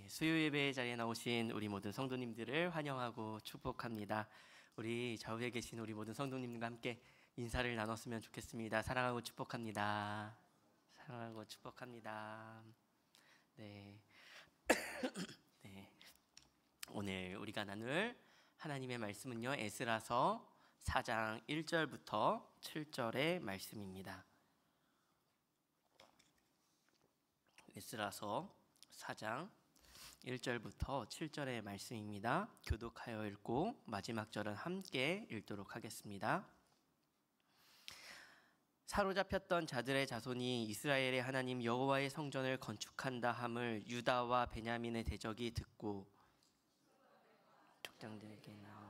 수요 예배 자리에 나오신 우리 모든 성도님들을 환영하고 축복합니다. 우리 좌우에 계신 우리 모든 성도님과 함께 인사를 나눴으면 좋겠습니다. 사랑하고 축복합니다. 사랑하고 축복합니다. 네. 네. 오늘 우리가 나눌 하나님의 말씀은요, 에스라서 4장 1절부터 7절의 말씀입니다. 에스라서 4장 1절부터 7절의 말씀입니다. 교독하여 읽고 마지막 절은 함께 읽도록 하겠습니다. 사로잡혔던 자들의 자손이 이스라엘의 하나님 여호와의 성전을 건축한다 함을 유다와 베냐민의 대적이 듣고 족장들에게 나와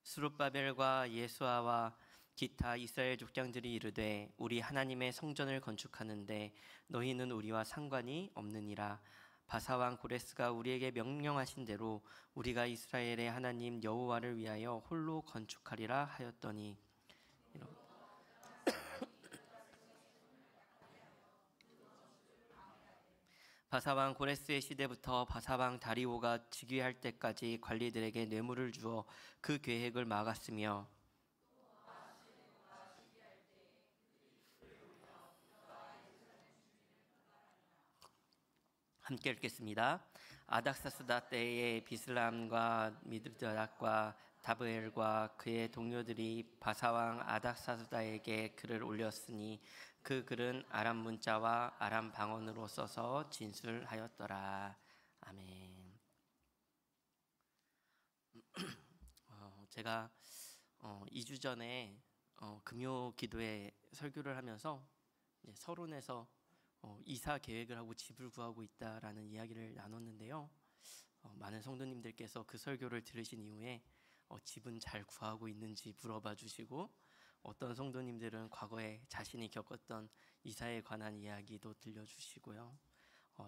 스룹바벨과 예수아와 기타 이스라엘 족장들이 이르되 우리 하나님의 성전을 건축하는데 너희는 우리와 상관이 없느니라. 바사왕 고레스가 우리에게 명령하신 대로 우리가 이스라엘의 하나님 여호와를 위하여 홀로 건축하리라 하였더니 바사왕 고레스의 시대부터 바사왕 다리오가 즉위할 때까지 관리들에게 뇌물을 주어 그 계획을 막았으며 함께 읽겠습니다. 아닥사스다 때에 비슬람과 미드다락과 다브엘과 그의 동료들이 바사왕 아닥사스다에게 글을 올렸으니 그 글은 아람 문자와 아람 방언으로 써서 진술하였더라. 아멘. 제가 2주 전에 금요 기도회 설교를 하면서 서론에서 이사 계획을 하고 집을 구하고 있다라는 이야기를 나눴는데요. 많은 성도님들께서 그 설교를 들으신 이후에 집은 잘 구하고 있는지 물어봐 주시고, 어떤 성도님들은 과거에 자신이 겪었던 이사에 관한 이야기도 들려주시고요.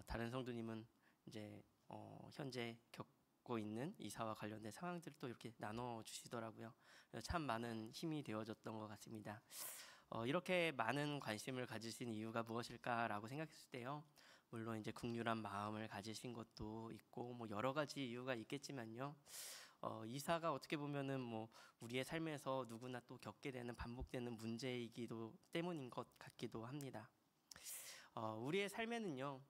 다른 성도님은 이제 현재 겪고 있는 이사와 관련된 상황들을 또 이렇게 나눠 주시더라고요. 참 많은 힘이 되어졌던 것 같습니다. 이렇게 많은 관심을 가지신 이유가 무엇일까라고 생각했을 때요, 물론 이제 긍휼한 마음을 가지신 것도 있고 여러 가지 이유가 있겠지만요, 이사가 어떻게 보면은 우리의 삶에서 누구나 또 겪게 되는 반복되는 문제이기도 때문인 것 같기도 합니다. 우리의 삶에는요,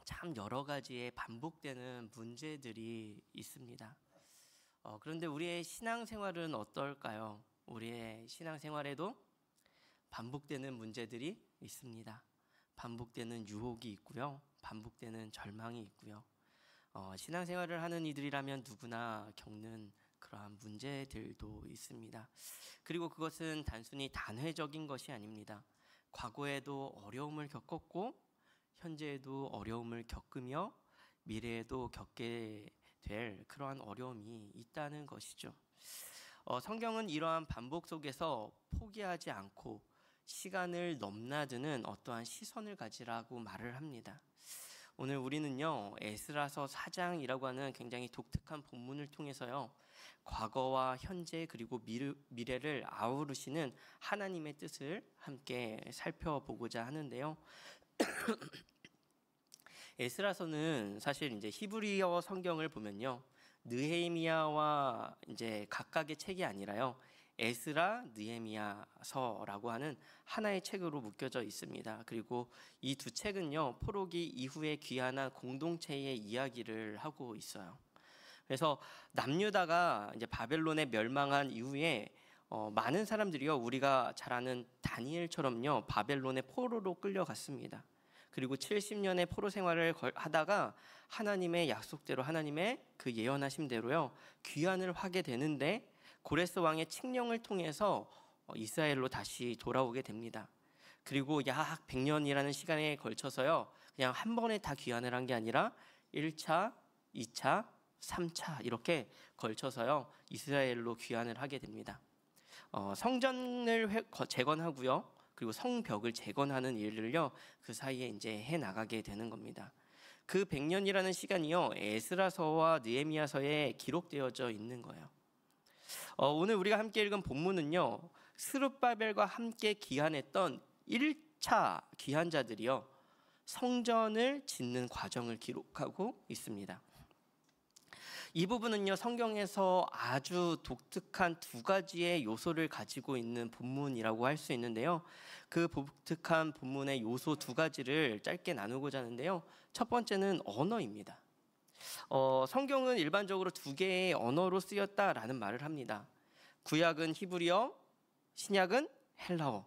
참 여러 가지의 반복되는 문제들이 있습니다. 그런데 우리의 신앙생활은 어떨까요? 우리의 신앙생활에도 반복되는 문제들이 있습니다. 반복되는 유혹이 있고요, 반복되는 절망이 있고요. 신앙생활을 하는 이들이라면 누구나 겪는 그러한 문제들도 있습니다. 그리고 그것은 단순히 단회적인 것이 아닙니다. 과거에도 어려움을 겪었고 현재에도 어려움을 겪으며 미래에도 겪게 될 그러한 어려움이 있다는 것이죠. 성경은 이러한 반복 속에서 포기하지 않고 시간을 넘나드는 어떠한 시선을 가지라고 말을 합니다. 오늘 우리는요, 에스라서 4장이라고 하는 굉장히 독특한 본문을 통해서요, 과거와 현재 그리고 미래를 아우르시는 하나님의 뜻을 함께 살펴보고자 하는데요. 에스라서는 사실 이제 히브리어 성경을 보면요, 느헤미야와 이제 각각의 책이 아니라요, 에스라, 느헤미야서라고 하는 하나의 책으로 묶여져 있습니다. 그리고 이 두 책은요, 포로기 이후에 귀환한 공동체의 이야기를 하고 있어요. 그래서 남유다가 이제 바벨론에 멸망한 이후에 많은 사람들이요, 우리가 잘 아는 다니엘처럼요, 바벨론의 포로로 끌려갔습니다. 그리고 70년의 포로 생활을 하다가 하나님의 약속대로, 하나님의 그 예언하심대로요, 귀환을 하게 되는데 고레스 왕의 칙령을 통해서 이스라엘로 다시 돌아오게 됩니다. 그리고 약 100년이라는 시간에 걸쳐서요, 그냥 한 번에 다 귀환을 한 게 아니라 1차, 2차, 3차 이렇게 걸쳐서요, 이스라엘로 귀환을 하게 됩니다. 성전을 재건하고요, 그리고 성벽을 재건하는 일을요, 그 사이에 이제 해 나가게 되는 겁니다. 그 100년이라는 시간이요, 에스라서와 느헤미야서에 기록되어져 있는 거예요. 오늘 우리가 함께 읽은 본문은요, 스룹바벨과 함께 기한했던 1차 기한자들이요, 성전을 짓는 과정을 기록하고 있습니다. 이 부분은요, 성경에서 아주 독특한 두 가지의 요소를 가지고 있는 본문이라고 할 수 있는데요. 그 독특한 본문의 요소 두 가지를 짧게 나누고자 하는데요. 첫 번째는 언어입니다. 성경은 일반적으로 두 개의 언어로 쓰였다라는 말을 합니다. 구약은 히브리어, 신약은 헬라어.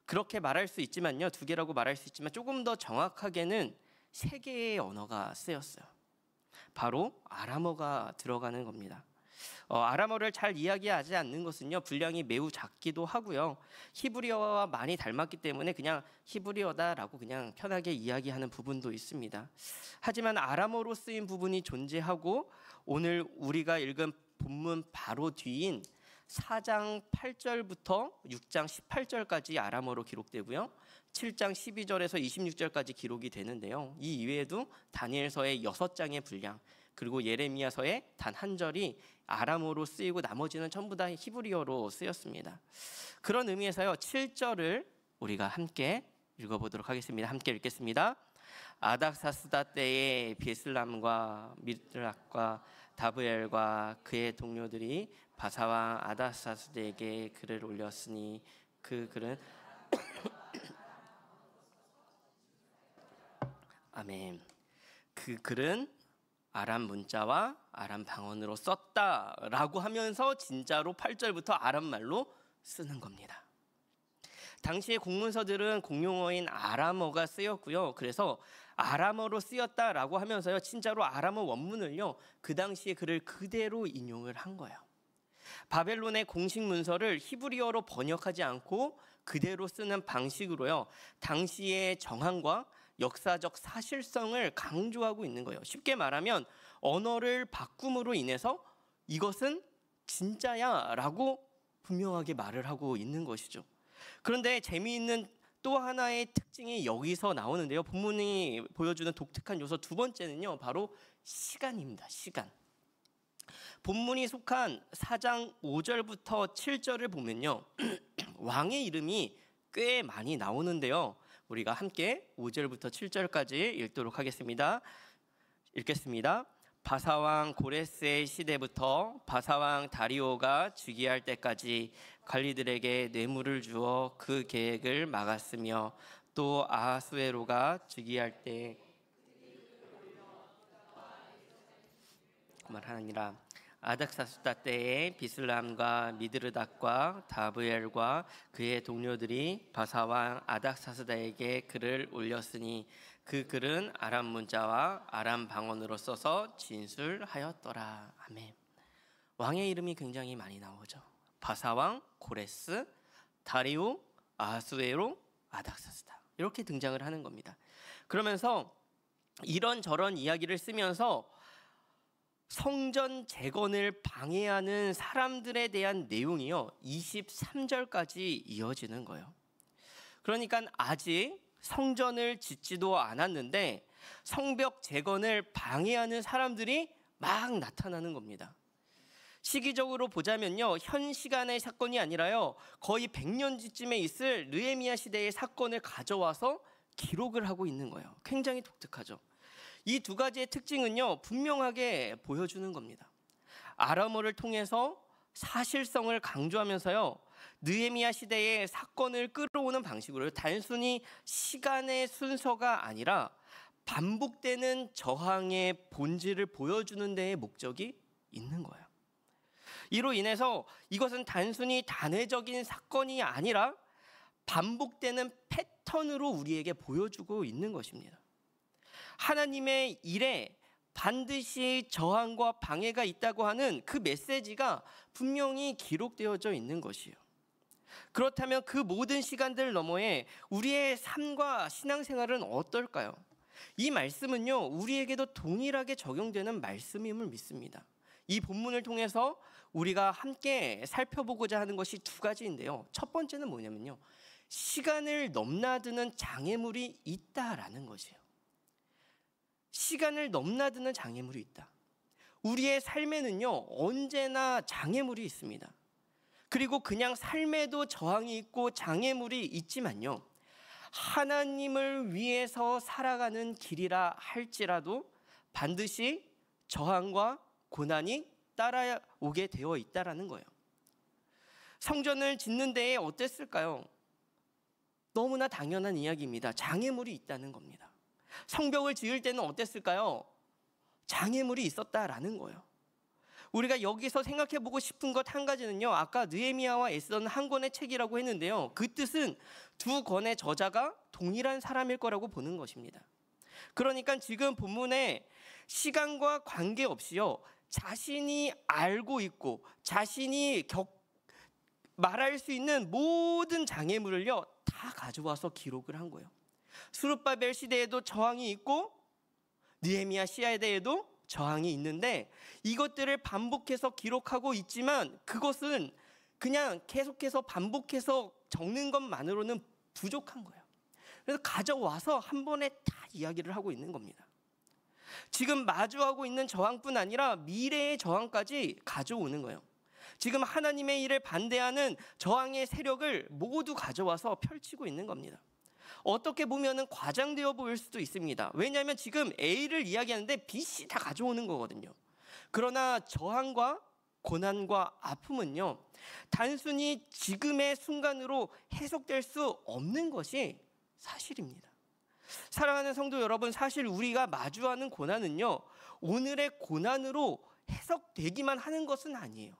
그렇게 말할 수 있지만요, 두 개라고 말할 수 있지만 조금 더 정확하게는 세 개의 언어가 쓰였어요. 바로 아람어가 들어가는 겁니다. 아람어를 잘 이야기하지 않는 것은요, 분량이 매우 작기도 하고요, 히브리어와 많이 닮았기 때문에 그냥 히브리어다라고 그냥 편하게 이야기하는 부분도 있습니다. 하지만 아람어로 쓰인 부분이 존재하고, 오늘 우리가 읽은 본문 바로 뒤인 4장 8절부터 6장 18절까지 아람어로 기록되고요, 7장 12절에서 26절까지 기록이 되는데요, 이 이외에도 다니엘서의 6장의 분량, 그리고 예레미야서의 단 한 절이 아람어로 쓰이고 나머지는 전부 다 히브리어로 쓰였습니다. 그런 의미에서요, 7절을 우리가 함께 읽어보도록 하겠습니다. 함께 읽겠습니다. 아닥사스다 때에 비슬람과 미드락과 다브엘과 그의 동료들이 바사왕 아닥사스다에게 글을 올렸으니 그 글은 아멘. 그 글은 아람 문자와 아람 방언으로 썼다라고 하면서 진짜로 8절부터 아람 말로 쓰는 겁니다. 당시의 공문서들은 공용어인 아람어가 쓰였고요, 그래서 아람어로 쓰였다라고 하면서요, 진짜로 아람어 원문을요, 그 당시의 글을 그대로 인용을 한 거예요. 바벨론의 공식 문서를 히브리어로 번역하지 않고 그대로 쓰는 방식으로요, 당시의 정황과 역사적 사실성을 강조하고 있는 거예요. 쉽게 말하면 언어를 바꿈으로 인해서 이것은 진짜야 라고 분명하게 말을 하고 있는 것이죠. 그런데 재미있는 또 하나의 특징이 여기서 나오는데요, 본문이 보여주는 독특한 요소 두 번째는요, 바로 시간입니다. 시간. 본문이 속한 4장 5절부터 7절을 보면요, 왕의 이름이 꽤 많이 나오는데요, 우리가 함께 5절부터 7절까지 읽도록 하겠습니다. 읽겠습니다. 바사왕 고레스의 시대부터 바사왕 다리오가 즉위할 때까지 관리들에게 뇌물을 주어 그 계획을 막았으며, 또 아하수에로가 즉위할 때 그만하니라. 아닥사스다 때에 비슬람과 미드르닥과 다브엘과 그의 동료들이 바사왕 아닥사스다에게 글을 올렸으니 그 글은 아람 문자와 아람 방언으로 써서 진술하였더라. 아멘. 왕의 이름이 굉장히 많이 나오죠. 바사왕, 고레스, 다리오, 아하수에로, 아닥사스다, 이렇게 등장을 하는 겁니다. 그러면서 이런저런 이야기를 쓰면서 성전 재건을 방해하는 사람들에 대한 내용이요, 23절까지 이어지는 거예요. 그러니까 아직 성전을 짓지도 않았는데 성벽 재건을 방해하는 사람들이 막 나타나는 겁니다. 시기적으로 보자면요, 현 시간의 사건이 아니라요, 거의 100년쯤에 있을 느헤미야 시대의 사건을 가져와서 기록을 하고 있는 거예요. 굉장히 독특하죠. 이 두 가지의 특징은요, 분명하게 보여주는 겁니다. 아람어를 통해서 사실성을 강조하면서요, 느헤미야 시대의 사건을 끌어오는 방식으로 단순히 시간의 순서가 아니라 반복되는 저항의 본질을 보여주는 데에 목적이 있는 거예요. 이로 인해서 이것은 단순히 단회적인 사건이 아니라 반복되는 패턴으로 우리에게 보여주고 있는 것입니다. 하나님의 일에 반드시 저항과 방해가 있다고 하는 그 메시지가 분명히 기록되어져 있는 것이에요. 그렇다면 그 모든 시간들 너머에 우리의 삶과 신앙생활은 어떨까요? 이 말씀은요, 우리에게도 동일하게 적용되는 말씀임을 믿습니다. 이 본문을 통해서 우리가 함께 살펴보고자 하는 것이 두 가지인데요, 첫 번째는 뭐냐면요, 시간을 넘나드는 장애물이 있다라는 것이에요. 시간을 넘나드는 장애물이 있다. 우리의 삶에는요, 언제나 장애물이 있습니다. 그리고 그냥 삶에도 저항이 있고 장애물이 있지만요, 하나님을 위해서 살아가는 길이라 할지라도 반드시 저항과 고난이 따라오게 되어 있다라는 거예요. 성전을 짓는 데에 어땠을까요? 너무나 당연한 이야기입니다. 장애물이 있다는 겁니다. 성벽을 지을 때는 어땠을까요? 장애물이 있었다라는 거예요. 우리가 여기서 생각해 보고 싶은 것 한 가지는요, 아까 느헤미야와 에스더는 한 권의 책이라고 했는데요, 그 뜻은 두 권의 저자가 동일한 사람일 거라고 보는 것입니다. 그러니까 지금 본문에 시간과 관계없이요, 자신이 알고 있고 자신이 말할 수 있는 모든 장애물을요 다 가져와서 기록을 한 거예요. 스룹바벨 시대에도 저항이 있고 느헤미야 시대에도 저항이 있는데, 이것들을 반복해서 기록하고 있지만 그것은 그냥 계속해서 반복해서 적는 것만으로는 부족한 거예요. 그래서 가져와서 한 번에 다 이야기를 하고 있는 겁니다. 지금 마주하고 있는 저항뿐 아니라 미래의 저항까지 가져오는 거예요. 지금 하나님의 일을 반대하는 저항의 세력을 모두 가져와서 펼치고 있는 겁니다. 어떻게 보면 과장되어 보일 수도 있습니다. 왜냐하면 지금 A를 이야기하는데 B씨 다 가져오는 거거든요. 그러나 저항과 고난과 아픔은요, 단순히 지금의 순간으로 해석될 수 없는 것이 사실입니다. 사랑하는 성도 여러분, 사실 우리가 마주하는 고난은요, 오늘의 고난으로 해석되기만 하는 것은 아니에요.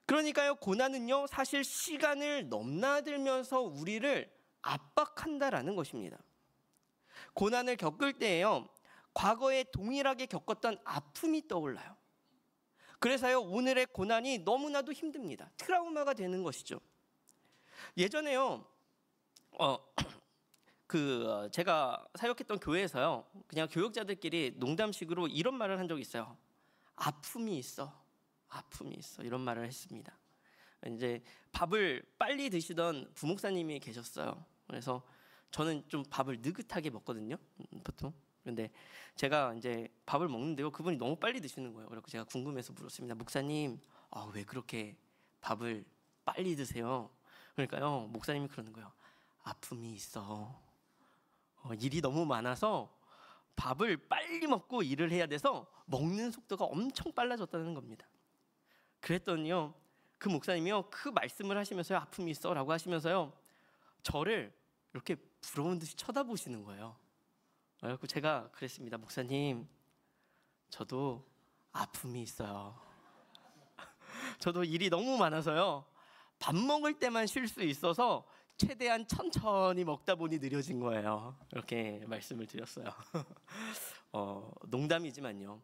그러니까요, 고난은요, 사실 시간을 넘나들면서 우리를 압박한다라는 것입니다. 고난을 겪을 때에요, 과거에 동일하게 겪었던 아픔이 떠올라요. 그래서요, 오늘의 고난이 너무나도 힘듭니다. 트라우마가 되는 것이죠. 예전에요, 제가 사역했던 교회에서요, 그냥 교역자들끼리 농담식으로 이런 말을 한 적이 있어요. 아픔이 있어, 아픔이 있어, 이런 말을 했습니다. 이제 밥을 빨리 드시던 부목사님이 계셨어요. 그래서 저는 좀 밥을 느긋하게 먹거든요, 보통. 근데 제가 이제 밥을 먹는데요, 그분이 너무 빨리 드시는 거예요. 그래서 제가 궁금해서 물었습니다. 목사님, 왜 그렇게 밥을 빨리 드세요? 그러니까요, 목사님이 그러는 거예요. 아픔이 있어. 일이 너무 많아서 밥을 빨리 먹고 일을 해야 돼서 먹는 속도가 엄청 빨라졌다는 겁니다. 그랬더니요, 그 목사님이요, 그 말씀을 하시면서요, 아픔이 있어라고 하시면서요, 저를 이렇게 부러운 듯이 쳐다보시는 거예요. 그래서 제가 그랬습니다. 목사님, 저도 아픔이 있어요. 저도 일이 너무 많아서요, 밥 먹을 때만 쉴 수 있어서 최대한 천천히 먹다 보니 느려진 거예요. 이렇게 말씀을 드렸어요. 농담이지만요,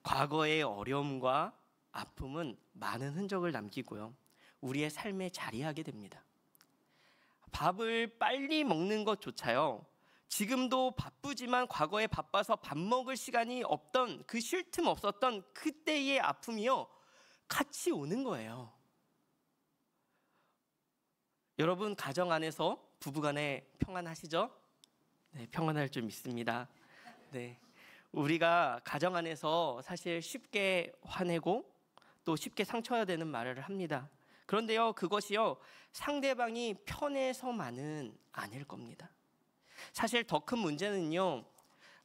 과거의 어려움과 아픔은 많은 흔적을 남기고요, 우리의 삶에 자리하게 됩니다. 밥을 빨리 먹는 것조차요, 지금도 바쁘지만 과거에 바빠서 밥 먹을 시간이 없던, 그 쉴 틈 없었던 그때의 아픔이요, 같이 오는 거예요. 여러분, 가정 안에서 부부간에 평안하시죠? 네, 평안할 줄 믿습니다. 네, 우리가 가정 안에서 사실 쉽게 화내고 또 쉽게 상처되는 말을 합니다. 그런데요, 그것이요, 상대방이 편해서만은 아닐 겁니다. 사실 더 큰 문제는요,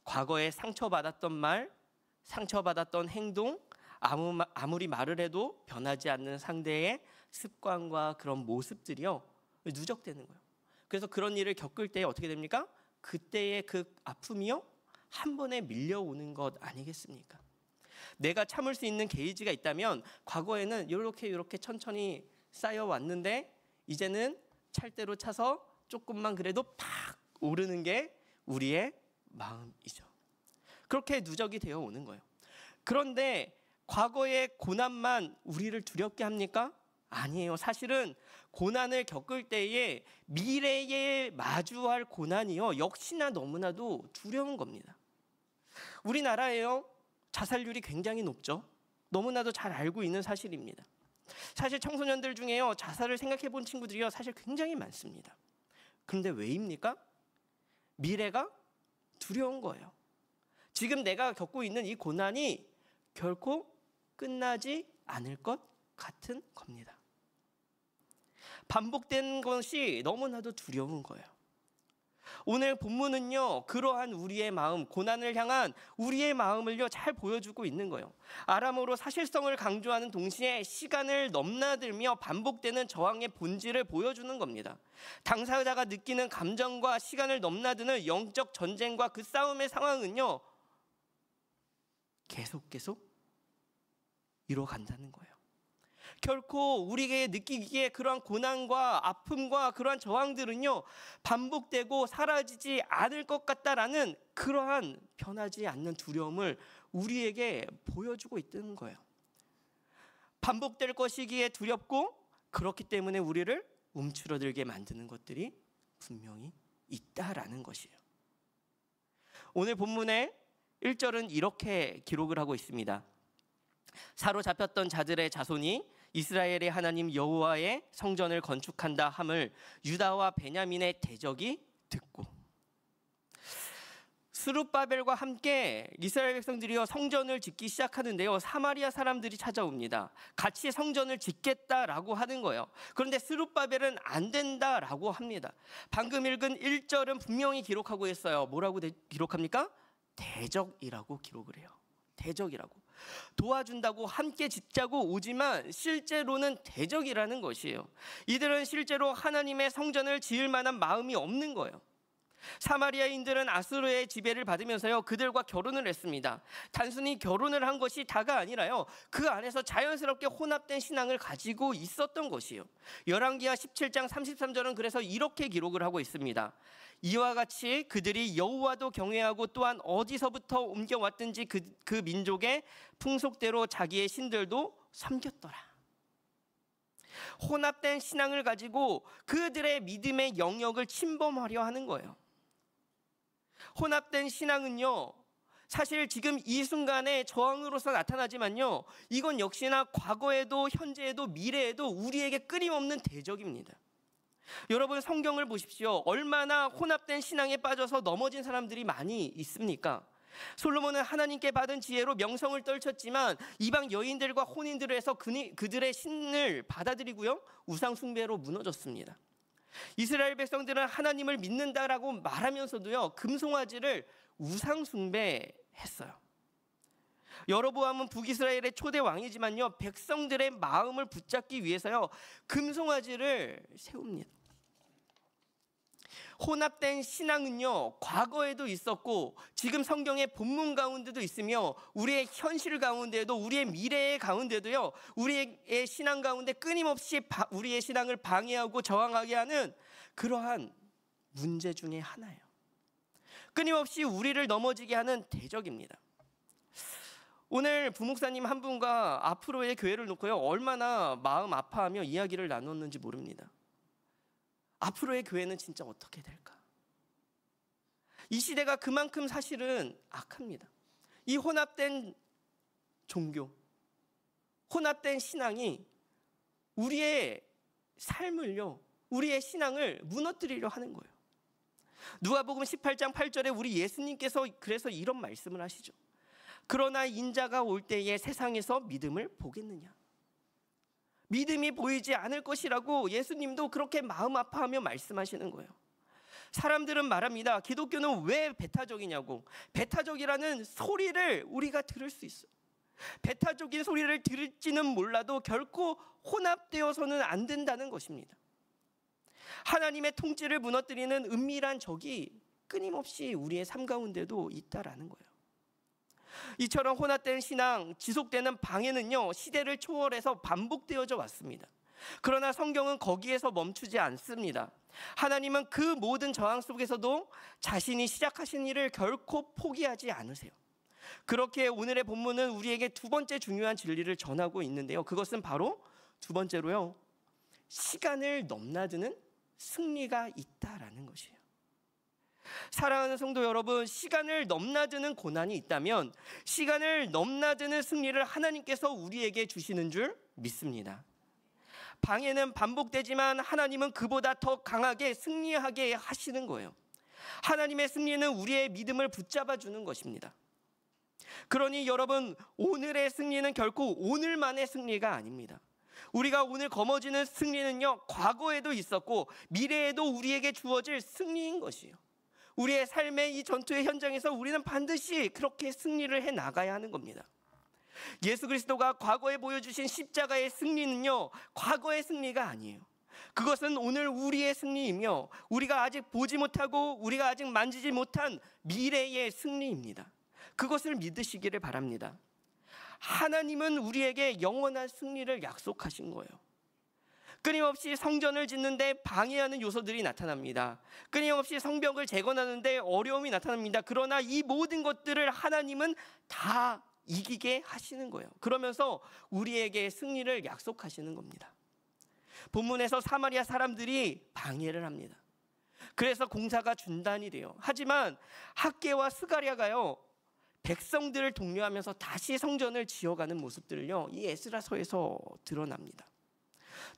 과거에 상처받았던 말, 상처받았던 행동, 아무리 말을 해도 변하지 않는 상대의 습관과 그런 모습들이요, 누적되는 거예요. 그래서 그런 일을 겪을 때 어떻게 됩니까? 그때의 그 아픔이요, 한 번에 밀려오는 것 아니겠습니까? 내가 참을 수 있는 게이지가 있다면 과거에는 이렇게 천천히 쌓여왔는데, 이제는 찰대로 차서 조금만 그래도 팍 오르는 게 우리의 마음이죠. 그렇게 누적이 되어 오는 거예요. 그런데 과거의 고난만 우리를 두렵게 합니까? 아니에요. 사실은 고난을 겪을 때에 미래에 마주할 고난이요, 역시나 너무나도 두려운 겁니다. 우리나라에요, 자살률이 굉장히 높죠. 너무나도 잘 알고 있는 사실입니다. 사실 청소년들 중에요, 자살을 생각해 본 친구들이요, 사실 굉장히 많습니다. 그런데 왜입니까? 미래가 두려운 거예요. 지금 내가 겪고 있는 이 고난이 결코 끝나지 않을 것 같은 겁니다. 반복된 것이 너무나도 두려운 거예요. 오늘 본문은요, 그러한 우리의 마음, 고난을 향한 우리의 마음을요 잘 보여주고 있는 거예요. 아람어로 사실성을 강조하는 동시에 시간을 넘나들며 반복되는 저항의 본질을 보여주는 겁니다. 당사자가 느끼는 감정과 시간을 넘나드는 영적 전쟁과 그 싸움의 상황은요 계속 이뤄간다는 거예요. 결코 우리에게 느끼기에 그러한 고난과 아픔과 그러한 저항들은요 반복되고 사라지지 않을 것 같다라는 그러한 변하지 않는 두려움을 우리에게 보여주고 있다는 거예요. 반복될 것이기에 두렵고 그렇기 때문에 우리를 움츠러들게 만드는 것들이 분명히 있다라는 것이에요. 오늘 본문의 1절은 이렇게 기록을 하고 있습니다. 사로잡혔던 자들의 자손이 이스라엘의 하나님 여호와의 성전을 건축한다 함을 유다와 베냐민의 대적이 듣고, 스룹바벨과 함께 이스라엘 백성들이요 성전을 짓기 시작하는데요, 사마리아 사람들이 찾아옵니다. 같이 성전을 짓겠다라고 하는 거예요. 그런데 스룹바벨은 안 된다라고 합니다. 방금 읽은 1절은 분명히 기록하고 있어요. 뭐라고 기록합니까? 대적이라고 기록을 해요. 대적이라고. 도와준다고 함께 짓자고 오지만 실제로는 대적이라는 것이에요. 이들은 실제로 하나님의 성전을 지을 만한 마음이 없는 거예요. 사마리아인들은 아수르의 지배를 받으면서요 그들과 결혼을 했습니다. 단순히 결혼을 한 것이 다가 아니라요 그 안에서 자연스럽게 혼합된 신앙을 가지고 있었던 것이에요. 열왕기하 17장 33절은 그래서 이렇게 기록을 하고 있습니다. 이와 같이 그들이 여호와도 경외하고 또한 어디서부터 옮겨왔든지 그 민족의 풍속대로 자기의 신들도 섬겼더라. 혼합된 신앙을 가지고 그들의 믿음의 영역을 침범하려 하는 거예요. 혼합된 신앙은요 사실 지금 이 순간에 저항으로서 나타나지만요 이건 역시나 과거에도 현재에도 미래에도 우리에게 끊임없는 대적입니다. 여러분 성경을 보십시오. 얼마나 혼합된 신앙에 빠져서 넘어진 사람들이 많이 있습니까? 솔로몬은 하나님께 받은 지혜로 명성을 떨쳤지만 이방 여인들과 혼인들을 해서 그들의 신을 받아들이고요 우상 숭배로 무너졌습니다. 이스라엘 백성들은 하나님을 믿는다라고 말하면서도요 금송아지를 우상 숭배했어요. 여로보암은 북이스라엘의 초대 왕이지만요 백성들의 마음을 붙잡기 위해서요 금송아지를 세웁니다. 혼합된 신앙은요 과거에도 있었고 지금 성경의 본문 가운데도 있으며 우리의 현실 가운데도 우리의 미래 가운데도요 우리의 신앙 가운데 끊임없이 우리의 신앙을 방해하고 저항하게 하는 그러한 문제 중에 하나예요. 끊임없이 우리를 넘어지게 하는 대적입니다. 오늘 부목사님 한 분과 앞으로의 교회를 놓고요 얼마나 마음 아파하며 이야기를 나눴는지 모릅니다. 앞으로의 교회는 진짜 어떻게 될까? 이 시대가 그만큼 사실은 악합니다. 이 혼합된 종교, 혼합된 신앙이 우리의 삶을요, 우리의 신앙을 무너뜨리려 하는 거예요. 누가복음 18장 8절에 우리 예수님께서 그래서 이런 말씀을 하시죠. 그러나 인자가 올 때에 세상에서 믿음을 보겠느냐? 믿음이 보이지 않을 것이라고 예수님도 그렇게 마음 아파하며 말씀하시는 거예요. 사람들은 말합니다. 기독교는 왜 배타적이냐고. 배타적이라는 소리를 우리가 들을 수 있어요. 배타적인 소리를 들을지는 몰라도 결코 혼합되어서는 안 된다는 것입니다. 하나님의 통치를 무너뜨리는 은밀한 적이 끊임없이 우리의 삶 가운데도 있다라는 거예요. 이처럼 혼합된 신앙, 지속되는 방해는요 시대를 초월해서 반복되어져 왔습니다. 그러나 성경은 거기에서 멈추지 않습니다. 하나님은 그 모든 저항 속에서도 자신이 시작하신 일을 결코 포기하지 않으세요. 그렇게 오늘의 본문은 우리에게 두 번째 중요한 진리를 전하고 있는데요, 그것은 바로 두 번째로요 시간을 넘나드는 승리가 있다라는 것이에요. 사랑하는 성도 여러분, 시간을 넘나드는 고난이 있다면 시간을 넘나드는 승리를 하나님께서 우리에게 주시는 줄 믿습니다. 방해는 반복되지만 하나님은 그보다 더 강하게 승리하게 하시는 거예요. 하나님의 승리는 우리의 믿음을 붙잡아 주는 것입니다. 그러니 여러분, 오늘의 승리는 결코 오늘만의 승리가 아닙니다. 우리가 오늘 거머쥐는 승리는요, 과거에도 있었고 미래에도 우리에게 주어질 승리인 것이에요. 우리의 삶의 이 전투의 현장에서 우리는 반드시 그렇게 승리를 해 나가야 하는 겁니다. 예수 그리스도가 과거에 보여주신 십자가의 승리는요, 과거의 승리가 아니에요. 그것은 오늘 우리의 승리이며 우리가 아직 보지 못하고 우리가 아직 만지지 못한 미래의 승리입니다. 그것을 믿으시기를 바랍니다. 하나님은 우리에게 영원한 승리를 약속하신 거예요. 끊임없이 성전을 짓는데 방해하는 요소들이 나타납니다. 끊임없이 성벽을 재건하는데 어려움이 나타납니다. 그러나 이 모든 것들을 하나님은 다 이기게 하시는 거예요. 그러면서 우리에게 승리를 약속하시는 겁니다. 본문에서 사마리아 사람들이 방해를 합니다. 그래서 공사가 중단이 돼요. 하지만 학개와 스가랴가요, 백성들을 독려하면서 다시 성전을 지어가는 모습들을요, 이 에스라서에서 드러납니다.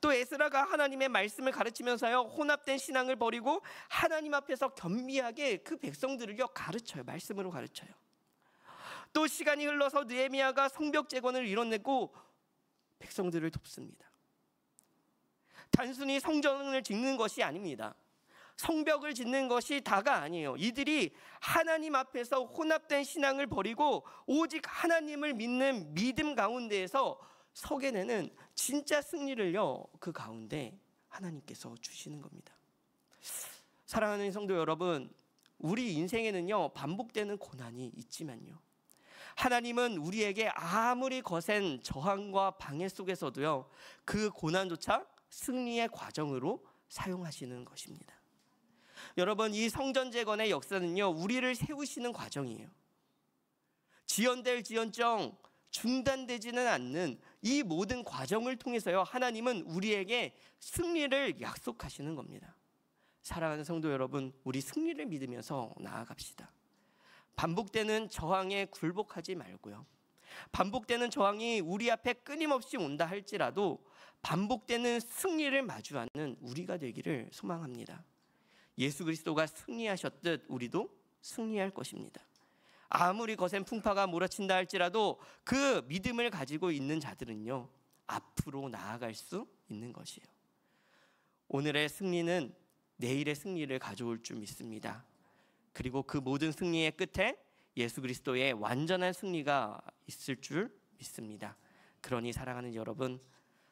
또 에스라가 하나님의 말씀을 가르치면서요, 혼합된 신앙을 버리고 하나님 앞에서 겸비하게 그 백성들을요 가르쳐요. 말씀으로 가르쳐요. 또 시간이 흘러서 느헤미야가 성벽 재건을 이뤄내고 백성들을 돕습니다. 단순히 성전을 짓는 것이 아닙니다. 성벽을 짓는 것이 다가 아니에요. 이들이 하나님 앞에서 혼합된 신앙을 버리고 오직 하나님을 믿는 믿음 가운데에서 서게 되는 진짜 승리를요, 그 가운데 하나님께서 주시는 겁니다. 사랑하는 성도 여러분, 우리 인생에는요 반복되는 고난이 있지만요, 하나님은 우리에게 아무리 거센 저항과 방해 속에서도요 그 고난조차 승리의 과정으로 사용하시는 것입니다. 여러분, 이 성전 재건의 역사는요 우리를 세우시는 과정이에요. 지연될 지연정 중단되지는 않는 이 모든 과정을 통해서요 하나님은 우리에게 승리를 약속하시는 겁니다. 사랑하는 성도 여러분, 우리 승리를 믿으면서 나아갑시다. 반복되는 저항에 굴복하지 말고요, 반복되는 저항이 우리 앞에 끊임없이 온다 할지라도 반복되는 승리를 마주하는 우리가 되기를 소망합니다. 예수 그리스도가 승리하셨듯 우리도 승리할 것입니다. 아무리 거센 풍파가 몰아친다 할지라도 그 믿음을 가지고 있는 자들은요 앞으로 나아갈 수 있는 것이에요. 오늘의 승리는 내일의 승리를 가져올 줄 믿습니다. 그리고 그 모든 승리의 끝에 예수 그리스도의 완전한 승리가 있을 줄 믿습니다. 그러니 사랑하는 여러분,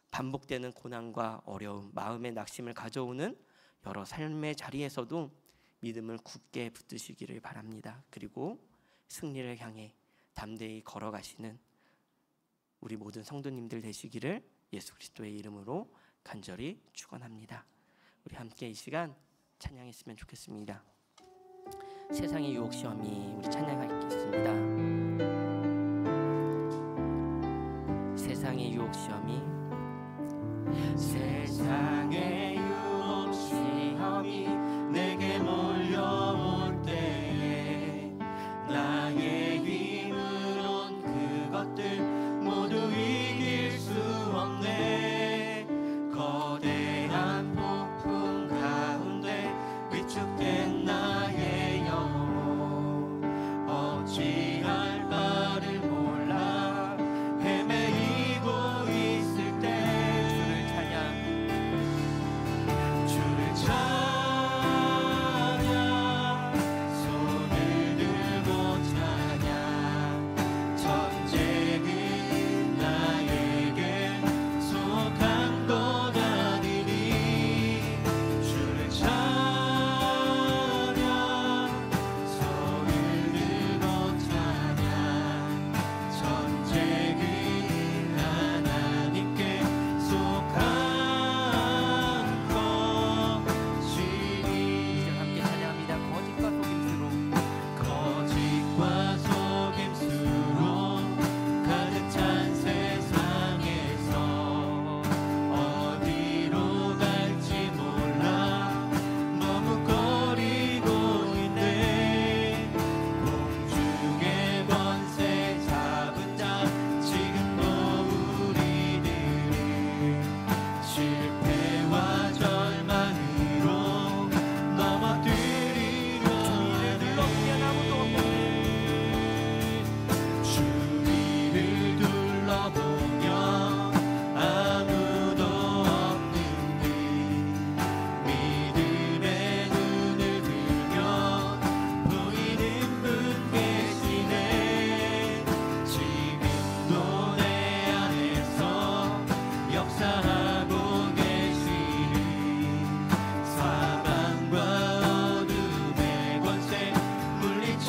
반복되는 고난과 어려움, 마음의 낙심을 가져오는 여러 삶의 자리에서도 믿음을 굳게 붙드시기를 바랍니다. 그리고 승리를 향해 담대히 걸어가시는 우리 모든 성도님들 되시기를 예수 그리스도의 이름으로 간절히 축원합니다. 우리 함께 이 시간 찬양했으면 좋겠습니다. 세상의 유혹 시험이, 우리 찬양하겠습니다. 세상의 유혹 시험이, 세상의 유혹 시험이 내게 몰려올 때에 나의 힘으론 그것들 모두 이길 수 없네. 거대한 폭풍 가운데 위축된 나의 영혼 어찌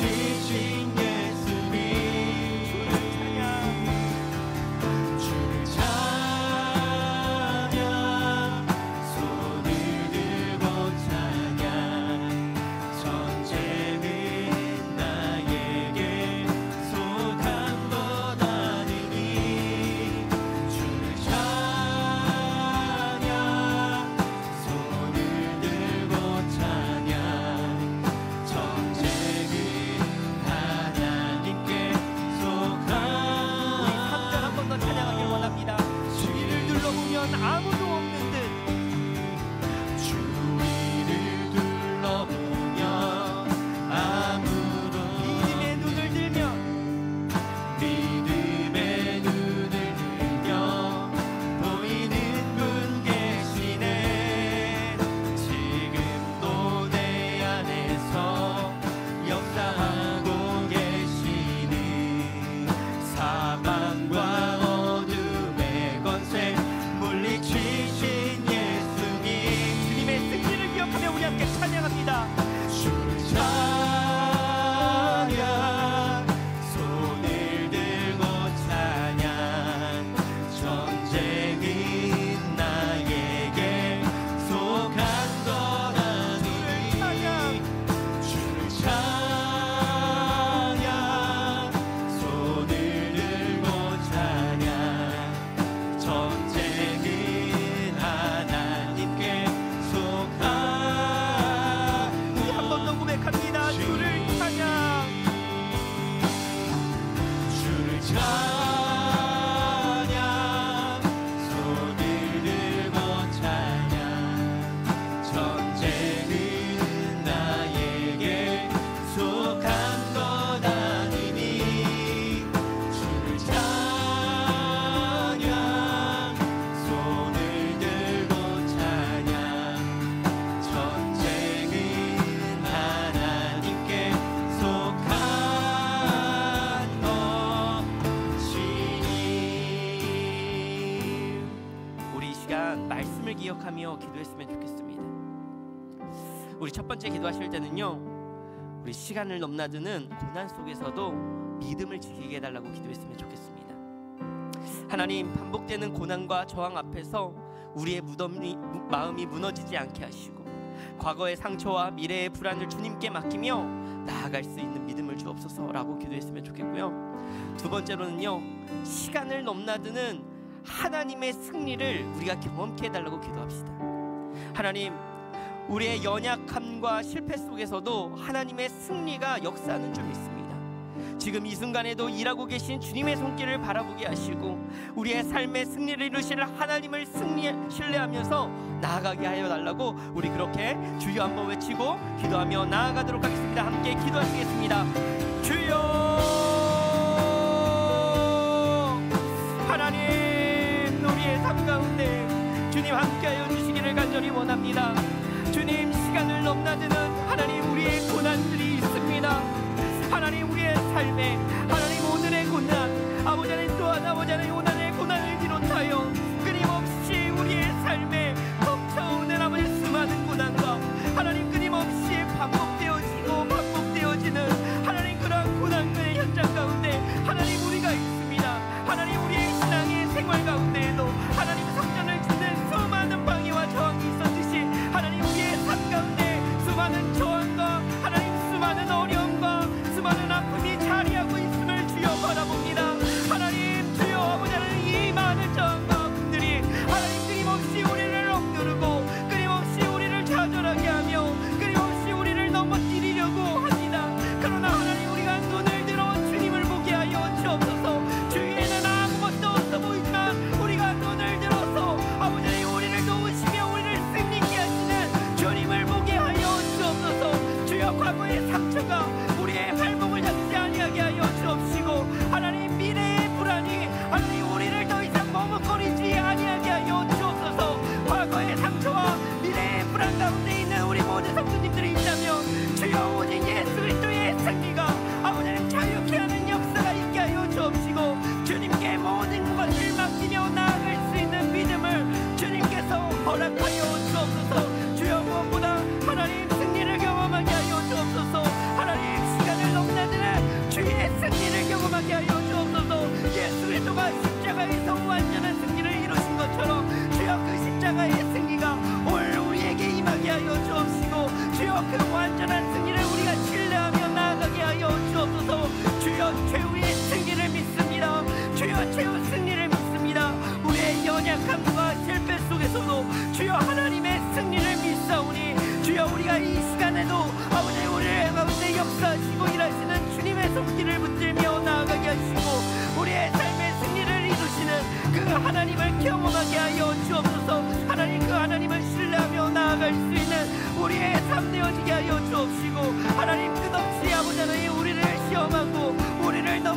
물리치신 예수님 주를 찬양 손을 들고 찬양 전쟁은 나에게 속한 것 아니니 주를 찬양 손을 들고 찬양 전쟁은 하나님께 속한 우리 3절 한 번 더 찬양하길 원합니다. 주위를 둘러보면 아무도 없는 듯 주위를 둘러보면 아무도 믿음의 눈을 들면 믿음의 눈을 들며 보이는 분 계시네 지금도 내 안에서 역사하고 계시는 사망과 어둠의 권세 물리치신 예수님 주님의 승리를 기억하며 우리 함께 찬양합니다. 주를 찬양 손을 들고 찬양 전쟁은 나에게 속한 것 아니니 주를 찬양 손을 들고 찬양 전쟁은 하나님께 속한 우리 한 번 더 고백합니다. 주를 찬양 주를 찬양 손을 들고 찬양 전쟁은 나에게 속한 것 아니니 주를 찬양 손을 들고 찬양 전쟁은 하나님께 속한 것이니 우리 이 시간 말씀을 기억하며 기도했으면 좋겠습니다. 우리 첫 번째 기도하실 때는요 우리 시간을 넘나드는 고난 속에서도 믿음을 지키게 해달라고 기도했으면 좋겠습니다. 하나님, 반복되는 고난과 저항 앞에서 우리의 마음이 무너지지 않게 하시고 과거의 상처와 미래의 불안을 주님께 맡기며 나아갈 수 있는 믿음을 주옵소서라고 기도했으면 좋겠고요. 두 번째로는요 시간을 넘나드는 하나님의 승리를 우리가 경험케 해달라고 기도합시다. 하나님, 우리의 연약함과 실패 속에서도 하나님의 승리가 역사하는 줄 믿습니다. 지금 이 순간에도 일하고 계신 주님의 손길을 바라보게 하시고 우리의 삶의 승리를 이루실 하나님을 신뢰하면서 나아가게 하여 달라고 우리 그렇게 주여 한번 외치고 기도하며 나아가도록 하겠습니다. 함께 기도하시겠습니다. 주여, 하나님, 우리의 삶 가운데 주님 함께하여 주시기를 간절히 원합니다. 주님, 시간을 넘나드는 하나님 우리의 고난들이 있습니다. 하나님, 우리의 삶에 하나님 오늘의 고난, 아버지 하나님 또한 아버지 하나님 오늘의 고난을 비롯하여 끊임없이 우리의 삶에 덮쳐오는 아버지 수많은 고난과 하나님 끊임없이 반복되어지는 하나님 그러한 고난의 현장 가운데 하나님 우리가 있습니다. 하나님, 우리의 신앙의 생활 가운데에도 하나님 성전을 짓는 수많은 방해와 저항이 있었듯이 하나님 우리의 삶 가운데 수많은 저항과 하나님 수많은 어려움과 수많은 아픔이 자리하고 있음을 주여 바라봅니다. 하나님, 주여 아버지 하나님 이 많은 저항과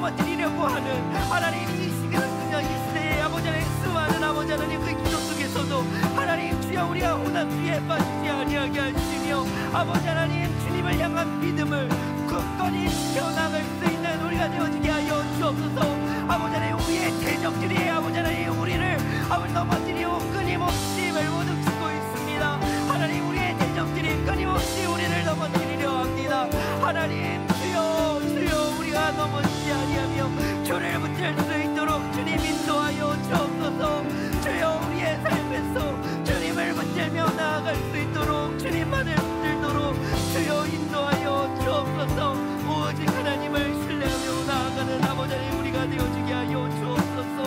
넘어뜨리려고 하는 하나님 이 시대에 아버지 하나님 수많은 아버지 하나님 그 기도 속에서도 하나님 주여 우리가 혼합주의에 빠지지 아니하게 하시며 아버지 하나님 주님을 향한 믿음을 굳건히 지켜나갈 수 있는 우리가 되어지게 하여 주옵소서. 아버지 하나님 우리의 대적들이 아버지 하나님 우리를 아버지 넘어뜨리고 끊임없이 멜모득치고 있습니다. 하나님 우리의 대적들이 끊임없이 우리를 넘어뜨리려 합니다. 하나님 주여 주여 우리가 넘어지지 아니하며 주를 붙들 수 있도록 주님 인도하여 주옵소서. 주여 우리의 삶에서 주님을 붙들며 나아갈 수 있도록 주님만을 붙들도록 주여 인도하여 주옵소서. 오직 하나님을 신뢰하며 나아가는 아버지 하나님 우리가 되어지게 하여 주옵소서.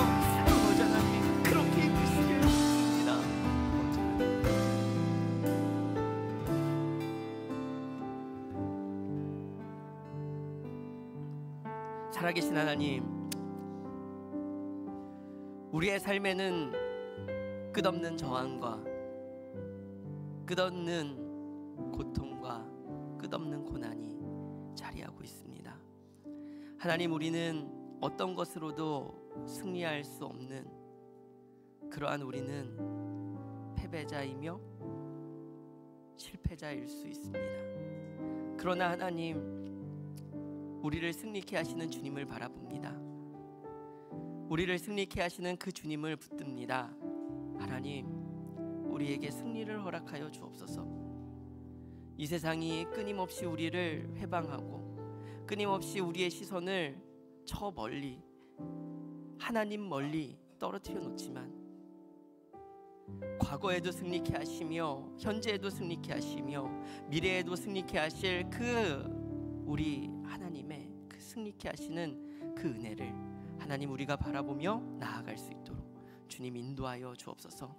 아버지 하나님 그렇게 이끄시길 믿습니다. 살아계신 하나님, 우리의 삶에는 끝없는 저항과 끝없는 고통과 끝없는 고난이 자리하고 있습니다. 하나님, 우리는 어떤 것으로도 승리할 수 없는 그러한 우리는 패배자이며 실패자일 수 있습니다. 그러나 하나님, 우리를 승리케 하시는 주님을 바라봅니다. 우리를 승리케 하시는 그 주님을 붙듭니다. 하나님, 우리에게 승리를 허락하여 주옵소서. 이 세상이 끊임없이 우리를 회방하고 끊임없이 우리의 시선을 저 멀리 하나님 멀리 떨어뜨려 놓지만 과거에도 승리케 하시며 현재에도 승리케 하시며 미래에도 승리케 하실 그 우리 하나님의 그 승리케 하시는 그 은혜를 하나님 우리가 바라보며 나아갈 수 있도록 주님 인도하여 주옵소서.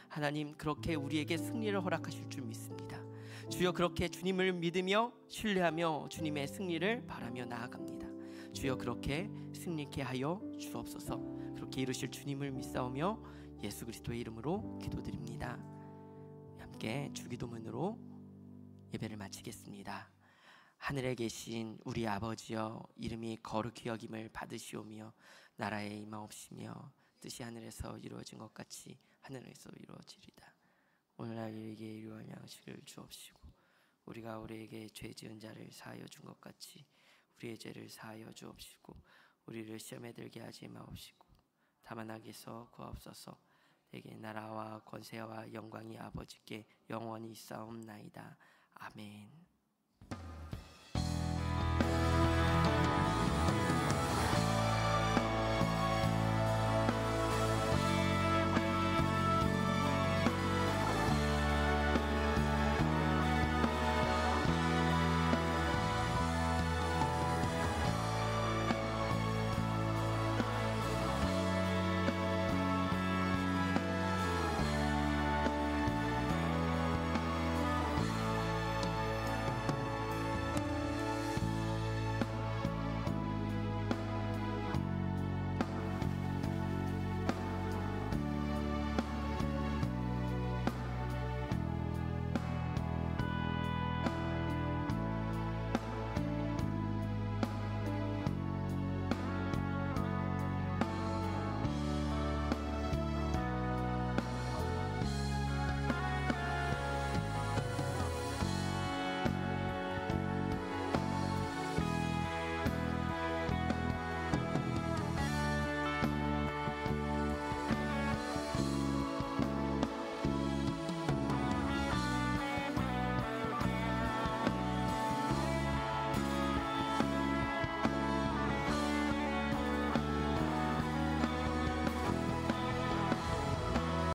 하나님, 그렇게 우리에게 승리를 허락하실 줄 믿습니다. 주여, 그렇게 주님을 믿으며 신뢰하며 주님의 승리를 바라며 나아갑니다. 주여, 그렇게 승리케 하여 주옵소서. 그렇게 이루실 주님을 믿사오며 예수 그리스도의 이름으로 기도드립니다. 함께 주기도문으로 예배를 마치겠습니다. 하늘에 계신 우리 아버지여, 이름이 거룩히 여김을 받으시오며 나라에 임하옵시며 뜻이 하늘에서 이루어진 것 같이 하늘에서 이루어지리다. 오늘날 우리에게 일용할 양식을 주옵시고 우리가 우리에게 죄 지은 자를 사하여 준 것 같이 우리의 죄를 사하여 주옵시고 우리를 시험에 들게 하지 마옵시고 다만 악에서 구하옵소서. 내게 나라와 권세와 영광이 아버지께 영원히 있사옵나이다. 아멘.